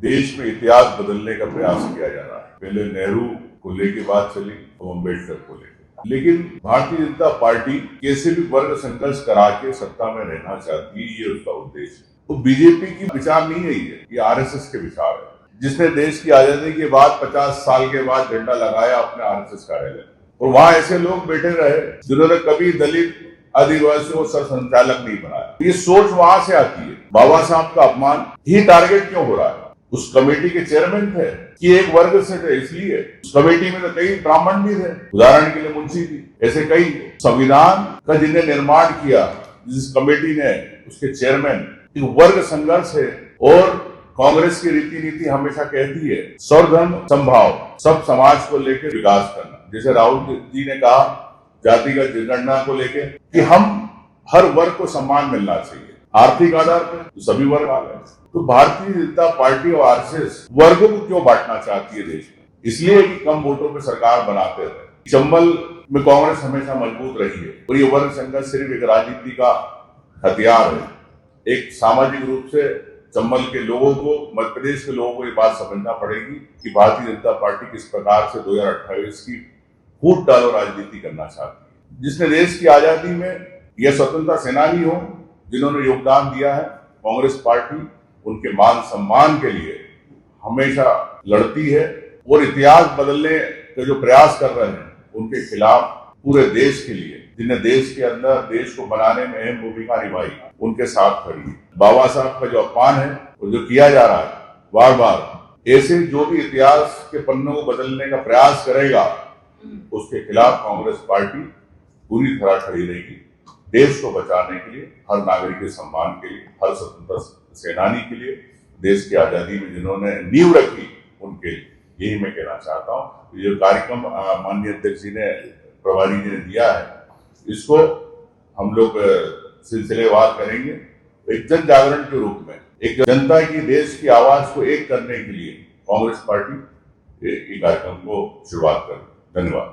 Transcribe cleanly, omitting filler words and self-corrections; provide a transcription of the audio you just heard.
देश में इतिहास बदलने का प्रयास किया जा रहा है। पहले नेहरू को लेके बात चली, अब अम्बेडकर को लेकर। लेकिन भारतीय जनता पार्टी कैसे भी वर्ग संघर्ष करा के सत्ता में रहना चाहती है, ये उसका उद्देश्य है। तो बीजेपी की विचार नहीं है ये आरएसएस के विचार है, जिसने देश की आजादी के बाद 50 साल के बाद झंडा लगाया अपने आरएसएस कार्यालय, और वहां ऐसे लोग बैठे रहे जिन्होंने कभी दलित आदिवासियों को सर संचालक नहीं बनाया। ये सोच वहां से आती है। बाबा साहब का अपमान ही टारगेट क्यों हो रहा है? उस कमेटी के चेयरमैन थे कि एक वर्ग से थे, इसलिए उस कमेटी में तो कई ब्राह्मण भी थे, उदाहरण के लिए मुंशी जी, ऐसे कई। संविधान का जिन्हें निर्माण किया, जिस कमेटी ने, उसके चेयरमैन, वर्ग संघर्ष है। और कांग्रेस की रीति नीति हमेशा कहती है सर्वधर्म समभाव, सब समाज को लेकर विकास करना। जैसे राहुल जी ने कहा जातिगत जनगणना को लेकर कि हम हर वर्ग को सम्मान मिलना चाहिए, आर्थिक आधार पर तो सभी वर्ग आ गए। तो भारतीय जनता पार्टी और आरएसएस वर्गों को क्यों बांटना चाहती है देश में? इसलिए कि कम वोटों पे सरकार बनाते रहे। चंबल में कांग्रेस हमेशा मजबूत रही है, और ये वर्ग संघर्ष सिर्फ एक राजनीति का हथियार है। एक सामाजिक रूप से चंबल के लोगों को, मध्य प्रदेश के लोगों को ये बात समझना पड़ेगी कि भारतीय जनता पार्टी किस प्रकार से 2028 की फूट डालो राजनीति करना चाहती है। जिसने देश की आजादी में यह स्वतंत्रता सेनानी हो, जिन्होंने योगदान दिया है, कांग्रेस पार्टी उनके मान सम्मान के लिए हमेशा लड़ती है, और इतिहास बदलने के जो प्रयास कर रहे हैं उनके खिलाफ पूरे देश के लिए, जिन्हें देश के अंदर देश को बनाने में अहम भूमिका निभाई, उनके साथ खड़ी है। बाबा साहब का जो अपमान है और जो किया जा रहा है बार बार, ऐसे जो भी इतिहास के पन्नों को बदलने का प्रयास करेगा, उसके खिलाफ कांग्रेस पार्टी पूरी तरह खड़ी रहेगी। देश को बचाने के लिए, हर नागरिक के सम्मान के लिए, हर स्वतंत्रता सेनानी के लिए, देश की आजादी में जिन्होंने नींव रखी, उनके लिए यही मैं कहना चाहता हूँ। ये कार्यक्रम माननीय अध्यक्ष जी ने, प्रभारी जी ने दिया है, इसको हम लोग सिलसिलेवार करेंगे। एक जन जागरण के रूप में, एक जनता की, देश की आवाज को एक करने के लिए कांग्रेस पार्टी ये कार्यक्रम को शुरुआत करें। धन्यवाद।